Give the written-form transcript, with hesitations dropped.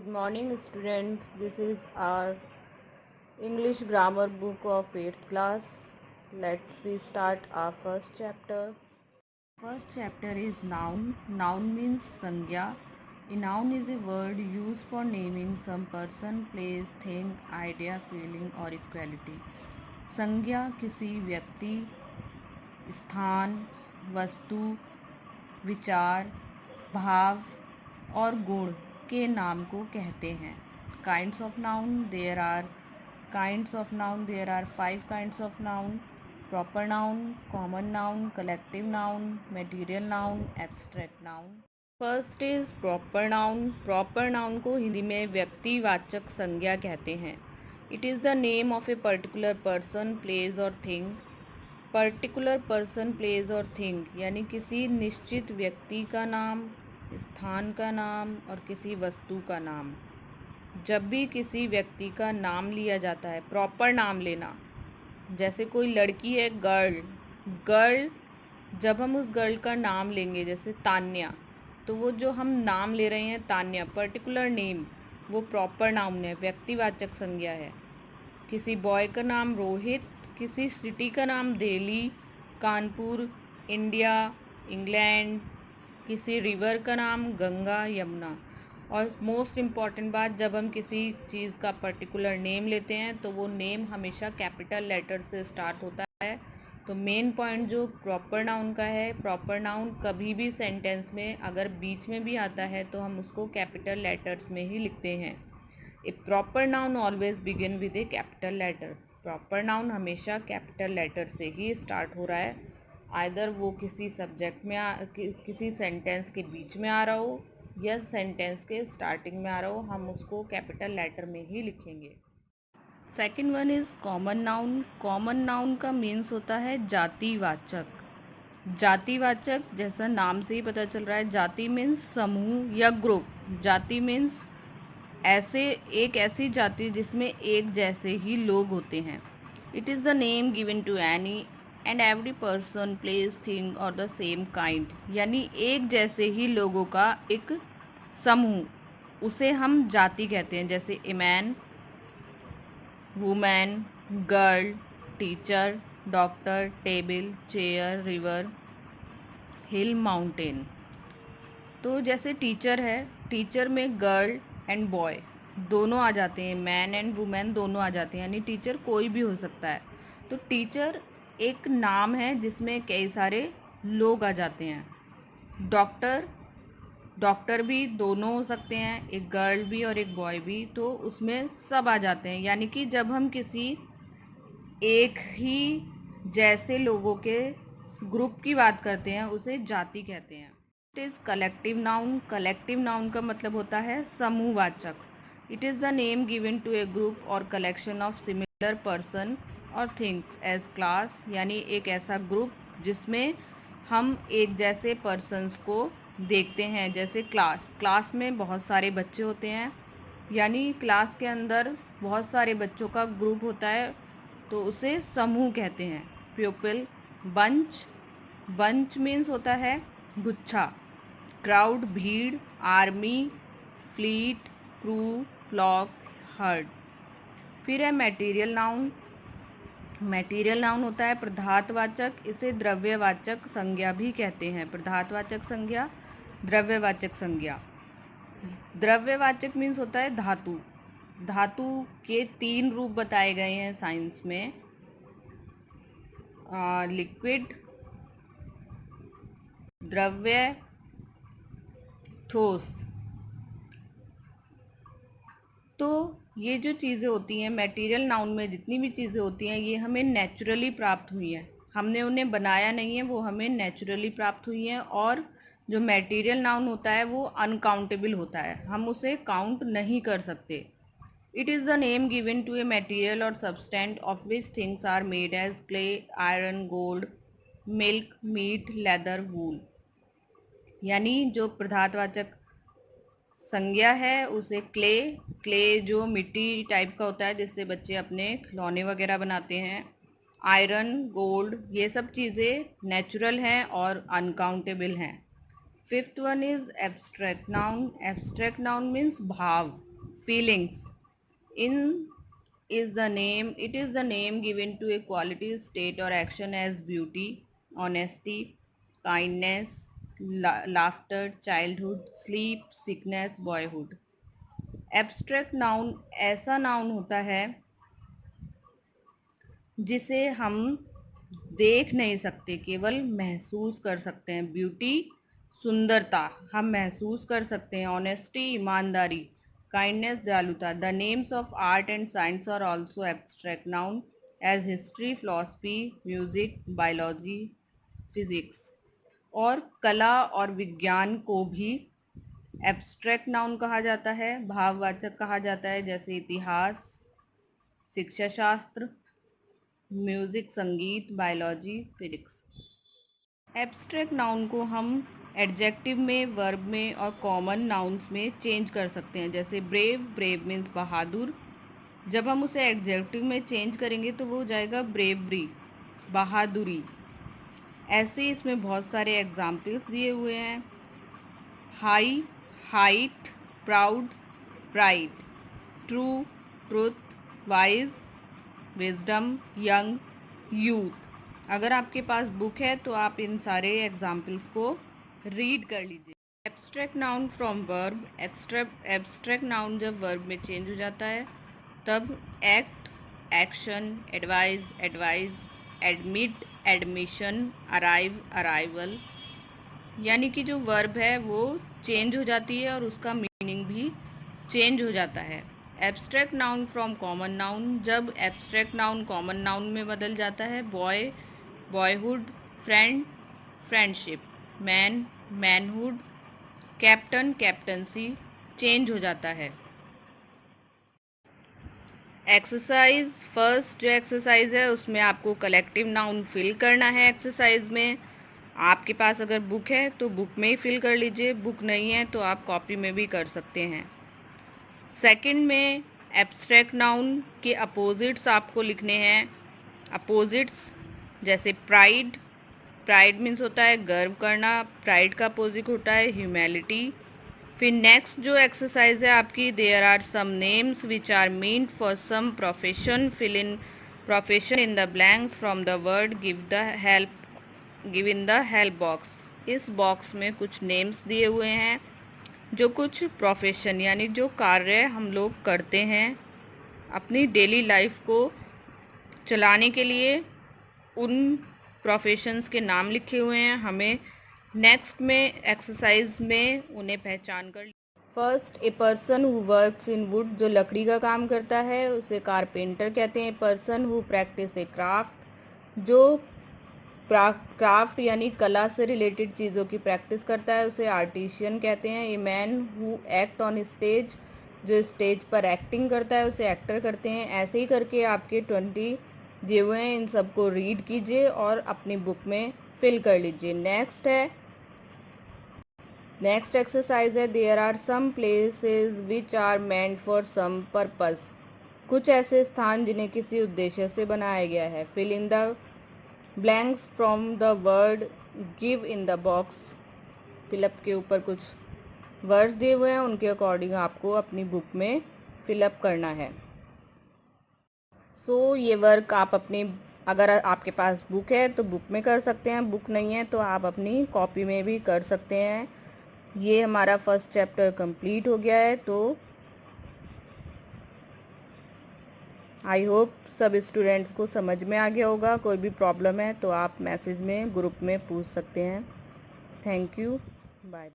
Good morning, students. This is our English grammar book of 8th class. Let's we start our first chapter. First chapter is noun. Noun means sangya. A noun is a word used for naming some person, place, thing, idea, feeling or equality. संज्ञा किसी व्यक्ति, स्थान, वस्तु, विचार, भाव और गुण के नाम को कहते हैं. Kinds of noun there are five kinds of noun: proper noun, common noun, collective noun, material noun, abstract noun. First is proper noun. Proper noun को हिंदी में व्यक्तिवाचक संज्ञा कहते हैं. It is the name of a particular person, place और thing. Particular person, place और thing यानी किसी निश्चित व्यक्ति का नाम, स्थान का नाम और किसी वस्तु का नाम. जब भी किसी व्यक्ति का नाम लिया जाता है, प्रॉपर नाम लेना, जैसे कोई लड़की है गर्ल, जब हम उस गर्ल का नाम लेंगे जैसे तान्या, तो वो जो हम नाम ले रहे हैं तान्या, पर्टिकुलर नेम, वो प्रॉपर नाउन है, व्यक्तिवाचक संज्ञा है. किसी बॉय का नाम रोहित, किसी सिटी का नाम दिल्ली, कानपुर, इंडिया, इंग्लैंड, किसी रिवर का नाम गंगा, यमुना. और मोस्ट इम्पॉर्टेंट बात, जब हम किसी चीज़ का पर्टिकुलर नेम लेते हैं तो वो नेम हमेशा कैपिटल लेटर से स्टार्ट होता है. तो मेन पॉइंट जो प्रॉपर नाउन का है, प्रॉपर नाउन कभी भी सेंटेंस में अगर बीच में भी आता है तो हम उसको कैपिटल लेटर्स में ही लिखते हैं. A proper noun always begin with a capital letter. Proper noun हमेशा कैपिटल लेटर से ही स्टार्ट हो रहा है. आइदर वो किसी सब्जेक्ट में किसी सेंटेंस के बीच में आ रहा हो या सेंटेंस के स्टार्टिंग में आ रहा हो, हम उसको कैपिटल लेटर में ही लिखेंगे. Second one is common noun. Common noun का मीन्स होता है जातिवाचक. जातिवाचक जैसा नाम से ही पता चल रहा है, जाति मीन्स समूह या ग्रुप. जाति मीन्स एक ऐसी जाति जिसमें एक जैसे ही लोग होते हैं. It is the name given to any and every person, place, thing और द सेम काइंड. यानी एक जैसे ही लोगों का एक समूह, उसे हम जाति कहते हैं. जैसे a man, women, girl, teacher, doctor, table, chair, river, hill, mountain. तो जैसे टीचर है, टीचर में गर्ल एंड बॉय दोनों आ जाते हैं, मैन एंड वुमेन दोनों आ जाते हैं, यानी टीचर कोई भी हो सकता है. तो टीचर एक नाम है जिसमें कई सारे लोग आ जाते हैं. डॉक्टर भी दोनों हो सकते हैं, एक गर्ल भी और एक बॉय भी, तो उसमें सब आ जाते हैं. यानी कि जब हम किसी एक ही जैसे लोगों के ग्रुप की बात करते हैं उसे जाति कहते हैं. It is collective noun. Collective noun का मतलब होता है समूहवाचक. It is the name given to a group or collection of similar person or things as class. यानी एक ऐसा ग्रुप जिसमें हम एक जैसे पर्सन्स को देखते हैं. जैसे क्लास में बहुत सारे बच्चे होते हैं, यानी क्लास के अंदर बहुत सारे बच्चों का ग्रुप होता है, तो उसे समूह कहते हैं. प्यूपिल, बंच मीन्स होता है गुच्छा. क्राउड, भीड़, army, fleet, crew, flock, herd. फिर है मटेरियल नाउन. मटेरियल नाउन होता है पदार्थवाचक. इसे द्रव्यवाचक संज्ञा भी कहते हैं. पदार्थवाचक संज्ञा, द्रव्यवाचक संज्ञा. द्रव्यवाचक मीन्स होता है धातु. धातु के 3 रूप बताए गए हैं साइंस में: लिक्विड, द्रव्य, ठोस. तो ये जो चीज़ें होती हैं मटेरियल नाउन में, जितनी भी चीज़ें होती हैं ये हमें नेचुरली प्राप्त हुई हैं. हमने उन्हें बनाया नहीं है, वो हमें नेचुरली प्राप्त हुई हैं. और जो मटेरियल नाउन होता है वो अनकाउंटेबल होता है, हम उसे काउंट नहीं कर सकते. It is the name given to a material or substance of which things are made as clay, iron, gold, milk, meat, leather, wool. यानी जो पदार्थवाचक संज्ञा है उसे क्ले जो मिट्टी टाइप का होता है जिससे बच्चे अपने खिलौने वगैरह बनाते हैं, आयरन, गोल्ड, ये सब चीज़ें नेचुरल हैं और अनकाउंटेबल हैं. Fifth one is abstract noun. Abstract noun means भाव. feelings. In it is the name given to a quality, state or action as beauty, honesty, kindness, laughter, childhood, sleep, sickness, boyhood. Abstract noun ऐसा noun होता है जिसे हम देख नहीं सकते, केवल महसूस कर सकते हैं। ब्यूटी सुंदरता हम महसूस कर सकते हैं। ऑनेस्टी ईमानदारी, काइंडनेस दयालुता। The names of art and science are also abstract noun as history, philosophy, music, biology, physics. और कला और विज्ञान को भी एब्स्ट्रैक्ट नाउन कहा जाता है, भाववाचक कहा जाता है, जैसे इतिहास, शिक्षा शास्त्र, म्यूजिक, संगीत, बायोलॉजी, फिजिक्स। एब्स्ट्रैक्ट नाउन को हम एडजेक्टिव में, वर्ब में और कॉमन नाउन्स में चेंज कर सकते हैं। जैसे ब्रेव, ब्रेव मीन्स बहादुर। जब हम उसे एडजेक्टिव में चेंज करेंगे तो वो हो जाएगा ब्रेवरी, बहादुरी। ऐसे इसमें बहुत सारे एग्जाम्पल्स दिए हुए हैं। High, height, proud, pride, true, truth, wise, wisdom, young, youth. अगर आपके पास बुक है तो आप इन सारे एग्जाम्पल्स को रीड कर लीजिए। Abstract noun from verb. Abstract noun जब वर्ब में चेंज हो जाता है तब act, action, advise, advise, admit, admission, arrive, arrival, यानी कि जो वर्ब है वो चेंज हो जाती है और उसका मीनिंग भी चेंज हो जाता है। Abstract noun from common noun. जब एब्स्ट्रैक्ट नाउन कॉमन नाउन में बदल जाता है, boy, boyhood, friend, friendship, man, manhood, captain, captaincy, change हो जाता है। एक्सरसाइज। फर्स्ट जो एक्सरसाइज है उसमें आपको कलेक्टिव नाउन फिल करना है। एक्सरसाइज में आपके पास अगर बुक है तो बुक में ही फिल कर लीजिए, बुक नहीं है तो आप कॉपी में भी कर सकते हैं। सेकंड में एब्स्ट्रैक्ट नाउन के अपोजिट्स आपको लिखने हैं। अपोजिट्स जैसे प्राइड, प्राइड मीन्स होता है गर्व करना, प्राइड का अपोजिट होता है ह्यूमैलिटी। फिर नेक्स्ट जो एक्सरसाइज है आपकी, there are some names which are meant for some profession, fill in profession in the blanks from the word give in the help box. इस बॉक्स में कुछ नेम्स दिए हुए हैं जो कुछ प्रोफेशन यानी जो कार्य हम लोग करते हैं अपनी डेली लाइफ को चलाने के लिए, उन प्रोफेशंस के नाम लिखे हुए हैं। हमें नेक्स्ट में एक्सरसाइज में उन्हें पहचान कर। First, a person who works in would, जो लकड़ी का काम करता है उसे कारपेंटर कहते हैं। A person who practice A craft, जो क्राफ्ट यानी कला से रिलेटेड चीज़ों की प्रैक्टिस करता है उसे आर्टिशियन कहते हैं। A man who act on stage, जो स्टेज पर एक्टिंग करता है उसे एक्टर कहते हैं। ऐसे ही करके आपके 20 दिए हुए हैं, इन सबको रीड कीजिए और अपनी बुक में फिल कर लीजिए। नेक्स्ट एक्सरसाइज है, there are some places which are meant for some purpose, कुछ ऐसे स्थान जिन्हें किसी उद्देश्य से बनाया गया है। Fill in the blanks from the word give in the box. Fill up के ऊपर कुछ वर्ड्स दिए हुए हैं, उनके अकॉर्डिंग आपको अपनी बुक में फिलअप करना है। ये वर्क आप अपनी, अगर आपके पास बुक है तो बुक में कर सकते हैं, बुक नहीं है तो आप अपनी कॉपी में भी कर सकते हैं। ये हमारा फर्स्ट चैप्टर कंप्लीट हो गया है। तो आई होप सब स्टूडेंट्स को समझ में आ गया होगा। कोई भी प्रॉब्लम है तो आप मैसेज में, ग्रुप में पूछ सकते हैं। Thank you, bye.